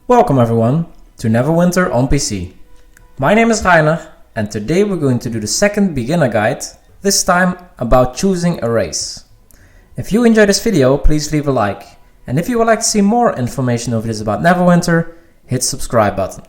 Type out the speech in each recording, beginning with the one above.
Welcome everyone to Neverwinter on PC. My name is Rainer and today we're going to do the second beginner guide, this time about choosing a race. If you enjoyed this video, please leave a like, and if you would like to see more information or videos about Neverwinter, hit the subscribe button.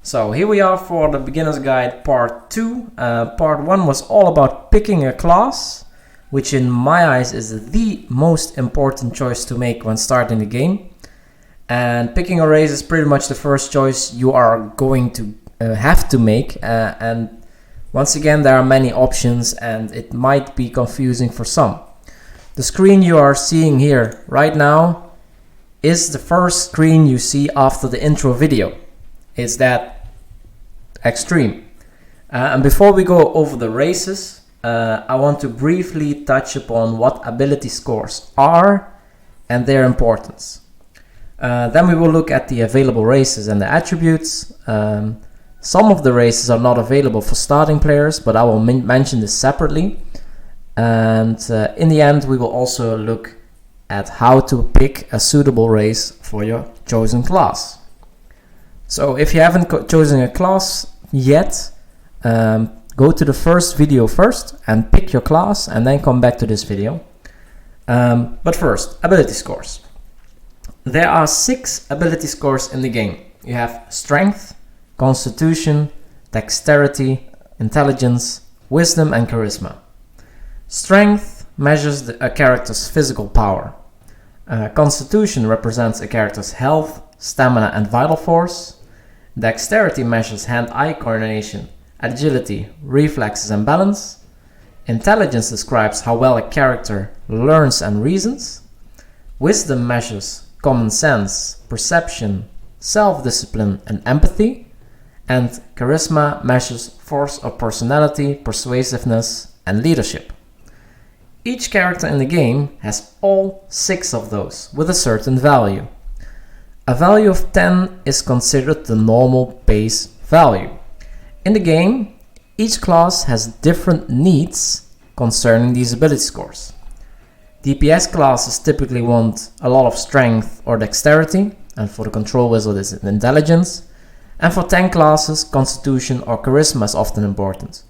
So here we are for the beginner's guide part 2. Part 1 was all about picking a class, which in my eyes is the most important choice to make when starting the game. And picking a race is pretty much the first choice you are going to have to make. And once again, there are many options and it might be confusing for some. The screen you are seeing here right now is the first screen you see after the intro video. It's that extreme. And before we go over the races, I want to briefly touch upon what ability scores are and their importance. Then we will look at the available races and the attributes. Some of the races are not available for starting players, but I will mention this separately. And in the end, we will also look at how to pick a suitable race for your chosen class. So if you haven't chosen a class yet, go to the first video first and pick your class and then come back to this video. But first, ability scores. There are 6 ability scores in the game. You have Strength, Constitution, Dexterity, Intelligence, Wisdom and Charisma. Strength measures a character's physical power. Constitution represents a character's health, stamina and vital force. Dexterity measures hand-eye coordination, agility, reflexes and balance. Intelligence describes how well a character learns and reasons. Wisdom measures common sense, perception, self-discipline and empathy. And charisma measures force of personality, persuasiveness and leadership. Each character in the game has all 6 of those with a certain value. A value of 10 is considered the normal base value. In the game, each class has different needs concerning these ability scores. DPS classes typically want a lot of strength or dexterity, and for the control wizard is intelligence. And for tank classes, constitution or charisma is often important.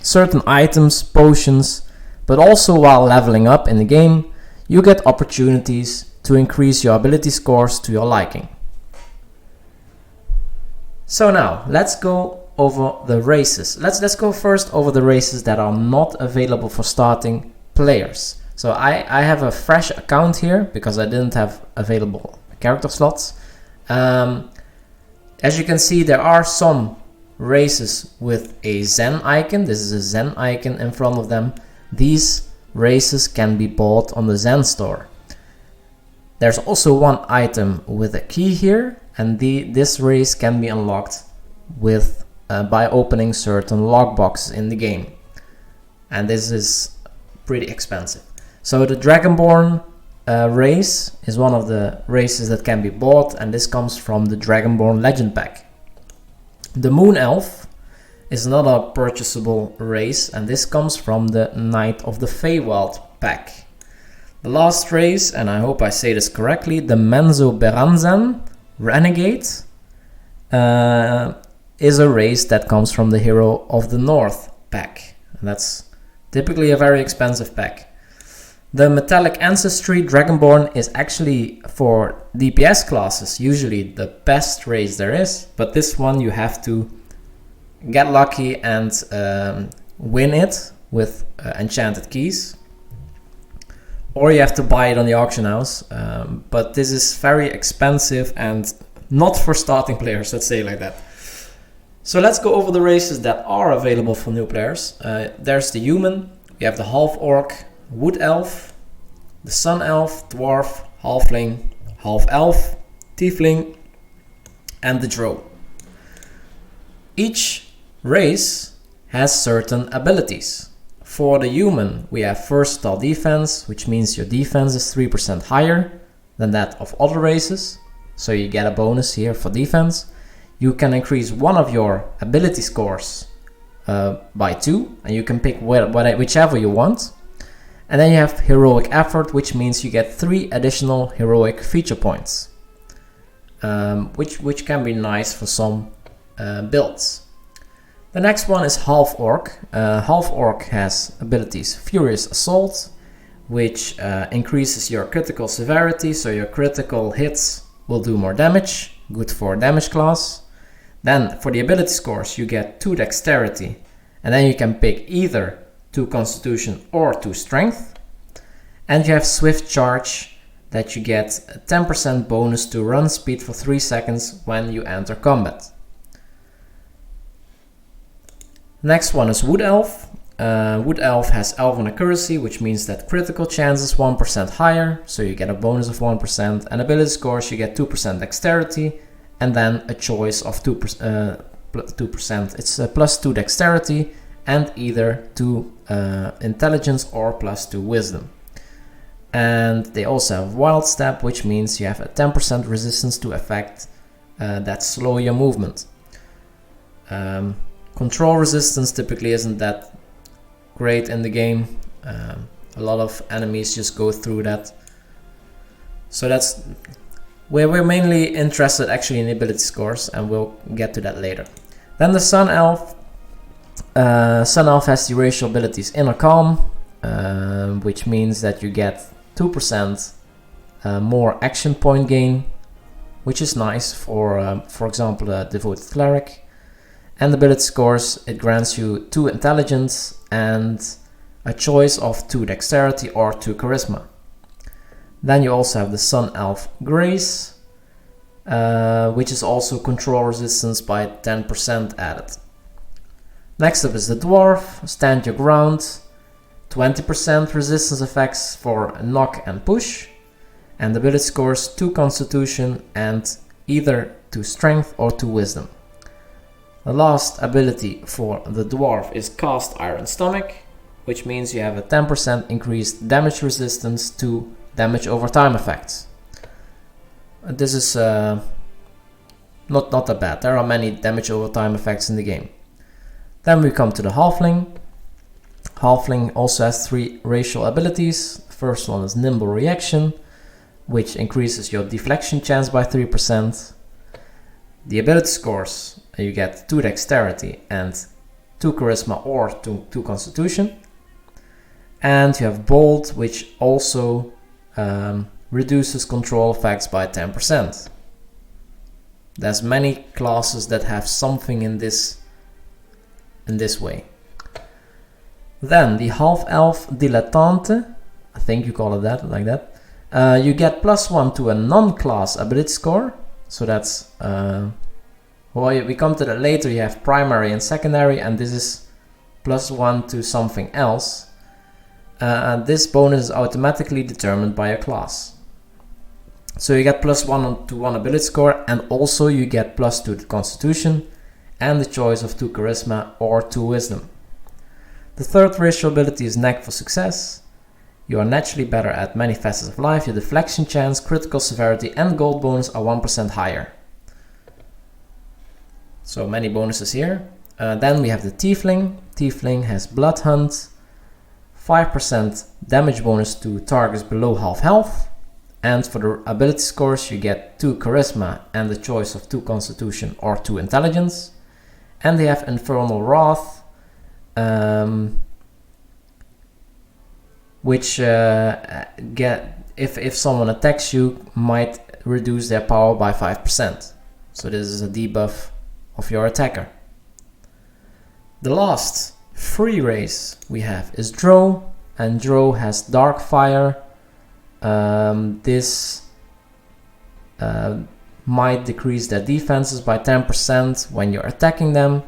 Certain items, potions, but also while leveling up in the game, you get opportunities to increase your ability scores to your liking. So now, let's go over the races. Let's go first over the races that are not available for starting players. So I have a fresh account here because I didn't have available character slots. As you can see, there are some races with a Zen icon. This is a Zen icon in front of them. These races can be bought on the Zen store. There's also one item with a key here, and this race can be unlocked with by opening certain lockboxes in the game. And this is pretty expensive. So the Dragonborn race is one of the races that can be bought, and this comes from the Dragonborn Legend pack. The Moon Elf is another purchasable race, and this comes from the Knight of the Feywild pack. The last race, and I hope I say this correctly, the Menzo Beranzan Renegade is a race that comes from the Hero of the North pack. And that's typically a very expensive pack. The Metallic Ancestry Dragonborn is actually for DPS classes usually the best race there is, but this one you have to get lucky and win it with enchanted keys, or you have to buy it on the auction house, but this is very expensive and not for starting players, let's say it like that. So let's go over the races that are available for new players. There's the Human, we have the Half Orc, Wood Elf, the Sun Elf, Dwarf, Halfling, Half Elf, Tiefling and the Drow. Each race has certain abilities. For the Human, we have versatile defense, which means your defense is 3% higher than that of other races, so you get a bonus here for defense. You can increase one of your ability scores by 2, and you can pick whichever you want. And then you have heroic effort, which means you get 3 additional heroic feature points. which can be nice for some builds. The next one is Half Orc. Half Orc has abilities Furious Assault, which increases your critical severity, so your critical hits will do more damage, good for damage class. Then for the ability scores you get 2 dexterity, and then you can pick either 2 constitution or 2 strength. And you have Swift Charge, that you get a 10% bonus to run speed for 3 seconds when you enter combat. Next one is Wood Elf. Wood Elf has Elven Accuracy, which means that critical chance is 1% higher, so you get a bonus of 1%, and ability scores you get 2% dexterity, and then a choice of 2%. It's plus 2 dexterity, and either 2 intelligence or plus 2 wisdom. And they also have Wild Step, which means you have a 10% resistance to effect that slow your movement. Control resistance typically isn't that great in the game. A lot of enemies just go through that. So that's where we're mainly interested actually in ability scores, and we'll get to that later. Then the Sun Elf. Sun Elf has the racial abilities Inner Calm, which means that you get 2% more action point gain, which is nice for example, a Devoted Cleric. And ability scores, it grants you 2 intelligence and a choice of 2 dexterity or 2 charisma. Then you also have the Sun Elf Grace, which is also control resistance by 10% added. Next up is the Dwarf, Stand Your Ground, 20% resistance effects for knock and push, and ability scores 2 constitution and either 2 strength or 2 wisdom. The last ability for the Dwarf is Cast Iron Stomach, which means you have a 10% increased damage resistance to damage over time effects. This is not that bad. There are many damage over time effects in the game. Then we come to the Halfling. Halfling also has 3 racial abilities. The first one is Nimble Reaction, which increases your deflection chance by 3%. The ability scores, you get 2 dexterity and 2 charisma or 2 constitution. And you have Bold, which also reduces control effects by 10%. There's many classes that have something in this way. Then the Half-Elf Dilettante, I think you call it that, like that. You get +1 to a non-class ability score. So that's, well, we come to that later. You have primary and secondary, and this is +1 to something else. And this bonus is automatically determined by a class. So you get +1 to 1 ability score, and also you get +2 to constitution, and the choice of 2 charisma or 2 wisdom. The third racial ability is Knack for Success. You are naturally better at many facets of life. Your deflection chance, critical severity, and gold bonus are 1% higher. So many bonuses here. Then we have the Tiefling. Tiefling has Blood Hunt, 5% damage bonus to targets below half health. And for the ability scores, you get 2 charisma and the choice of 2 constitution or 2 intelligence. And they have Infernal Wrath, which if someone attacks you, might reduce their power by 5%. So this is a debuff of your attacker. The last free race we have is Drow, and Drow has Dark Fire. This might decrease their defenses by 10% when you're attacking them,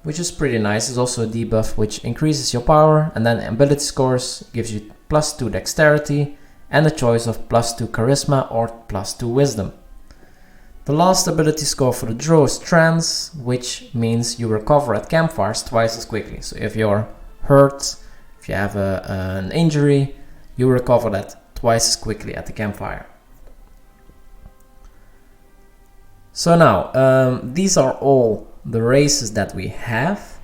which is pretty nice. It's also a debuff which increases your power, and then ability scores gives you +2 dexterity and a choice of +2 charisma or +2 wisdom. The last ability score for the Drow is Trance, which means you recover at campfires twice as quickly. So if you're hurt, if you have an injury, you recover that twice as quickly at the campfire. So now, these are all the races that we have,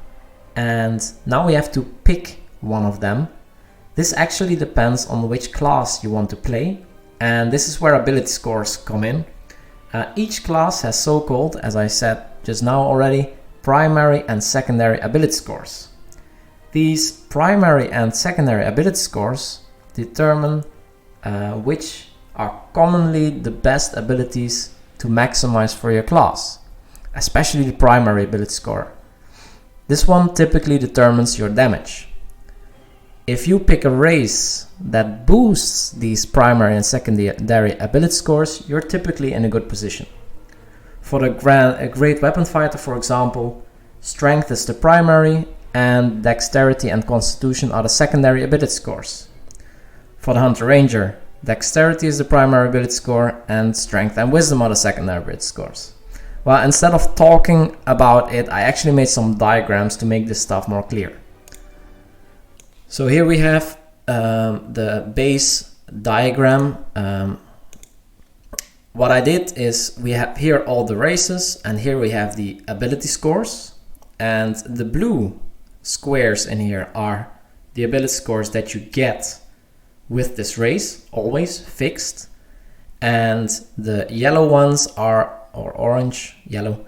and now we have to pick one of them. This actually depends on which class you want to play, and this is where ability scores come in. Each class has so-called, as I said just now already, primary and secondary ability scores. These primary and secondary ability scores determine which are commonly the best abilities to maximize for your class, especially the primary ability score. This one typically determines your damage. If you pick a race that boosts these primary and secondary ability scores, you're typically in a good position. For a great weapon fighter, for example, strength is the primary and dexterity and constitution are the secondary ability scores. For the hunter ranger, dexterity is the primary ability score and strength and wisdom are the secondary ability scores. Well, instead of talking about it, I actually made some diagrams to make this stuff more clear. So here we have the base diagram. What I did is we have here all the races and here we have the ability scores, and the blue squares in here are the ability scores that you get with this race, always fixed, and the yellow ones are, or orange, yellow,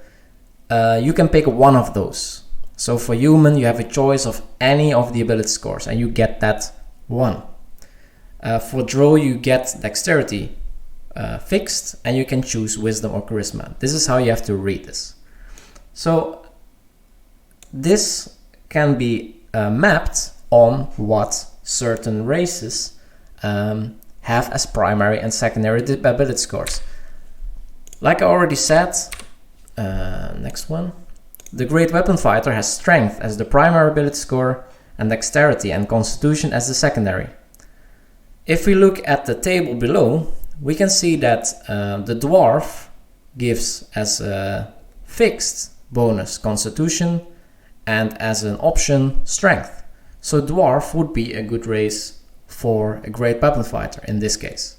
you can pick one of those. So for human, you have a choice of any of the ability scores and you get that one. For drow, you get dexterity fixed and you can choose wisdom or charisma. This is how you have to read this. So this can be mapped on what certain races have as primary and secondary ability scores. Like I already said, next one. The great weapon fighter has strength as the primary ability score and dexterity and constitution as the secondary. If we look at the table below, we can see that the dwarf gives as a fixed bonus constitution and as an option strength. So dwarf would be a good race for a great weapon fighter in this case.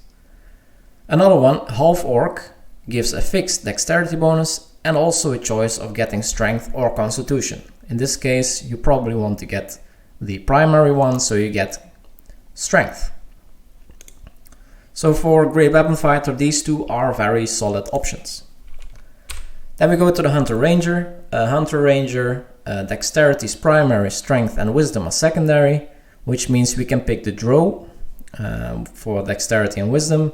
Another one, half orc, gives a fixed dexterity bonus and also a choice of getting strength or constitution. In this case, you probably want to get the primary one, so you get strength. So for great weapon fighter, these two are very solid options. Then we go to the hunter ranger. Dexterity is primary, strength and wisdom are secondary, which means we can pick the drow for dexterity and wisdom,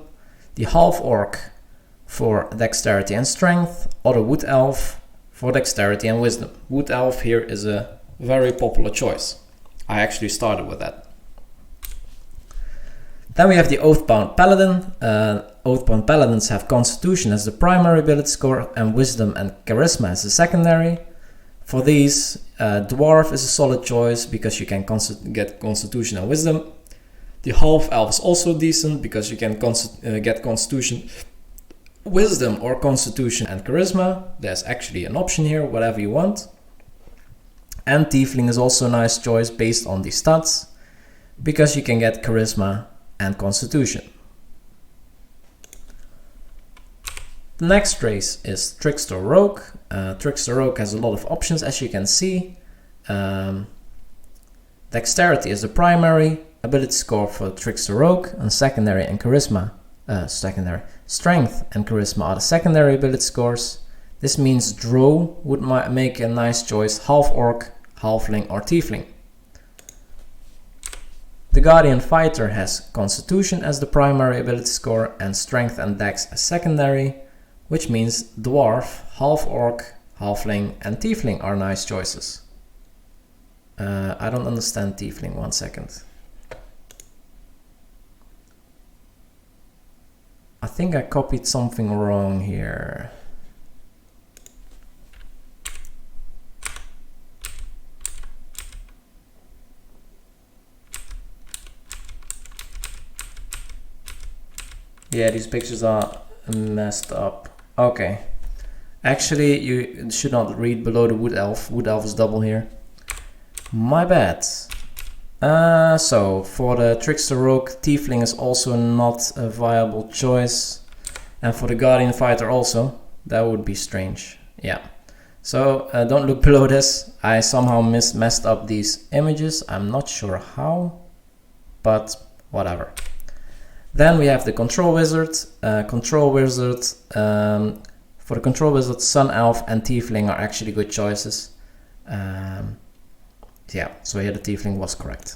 the half orc for dexterity and strength, or the wood elf for dexterity and wisdom. Wood elf here is a very popular choice. I actually started with that. Then we have the Oathbound Paladin. Oathbound Paladins have Constitution as the primary ability score and Wisdom and Charisma as the secondary. For these, Dwarf is a solid choice because you can get Constitution and Wisdom. The Half Elf is also decent because you can get Constitution, Wisdom or Constitution and Charisma. There's actually an option here, whatever you want. And Tiefling is also a nice choice based on the stats because you can get Charisma and Constitution. The next race is Trickster Rogue. Trickster Rogue has a lot of options, as you can see. Dexterity is the primary ability score for Trickster Rogue, and secondary and charisma. Strength and charisma are the secondary ability scores. This means Drow would make a nice choice: half orc, halfling, or tiefling. The Guardian Fighter has Constitution as the primary ability score and Strength and Dex as secondary, which means Dwarf, Half Orc, Halfling, and Tiefling are nice choices. I don't understand Tiefling, 1 second. I think I copied something wrong here. Yeah, these pictures are messed up. Okay. Actually, you should not read below the Wood Elf. Wood Elf is double here. My bad. So, for the Trickster Rogue, Tiefling is also not a viable choice. And for the Guardian Fighter also. That would be strange. Yeah. So, don't look below this. I somehow messed up these images. I'm not sure how. But, whatever. Then we have the control wizard. For the control wizard, Sun Elf and Tiefling are actually good choices. Yeah, so here the Tiefling was correct.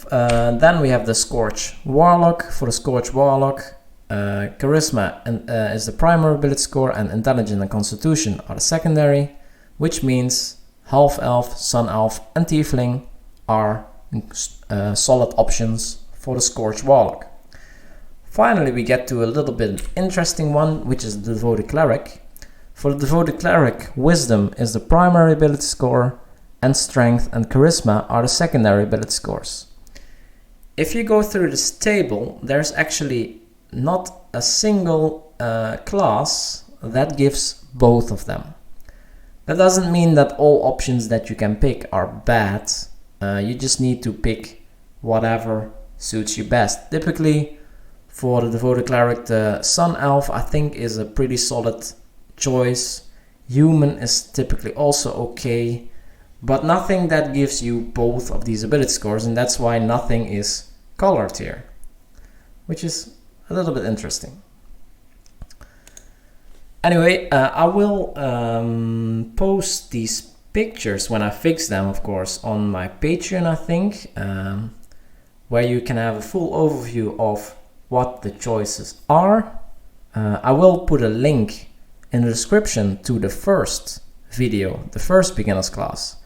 Then we have the Scorch Warlock. For the Scorch Warlock, Charisma is the primary ability score, and Intelligence and Constitution are the secondary, which means Half Elf, Sun Elf and Tiefling are solid options for the Scorch Warlock. Finally, we get to a little bit interesting one, which is the Devoted Cleric. For the Devoted Cleric, Wisdom is the primary ability score, and Strength and Charisma are the secondary ability scores. If you go through this table, there's actually not a single class that gives both of them. That doesn't mean that all options that you can pick are bad. You just need to pick whatever suits you best. Typically, for the Devoted Cleric, the Sun Elf I think is a pretty solid choice. Human is typically also okay, but nothing that gives you both of these ability scores, and that's why nothing is colored here, which is a little bit interesting. Anyway, I will post these pictures when I fix them, of course, on my Patreon, I think, where you can have a full overview of what the choices are. I will put a link in the description to the first video, the first beginner's class,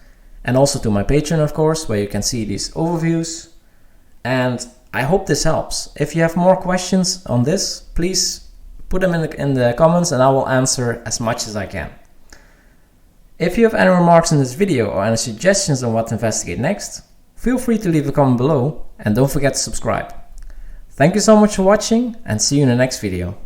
and also to my Patreon, of course, where you can see these overviews. And I hope this helps. If you have more questions on this, please put them in the comments and I will answer as much as I can. If you have any remarks in this video or any suggestions on what to investigate next, feel free to leave a comment below and don't forget to subscribe. Thank you so much for watching and see you in the next video.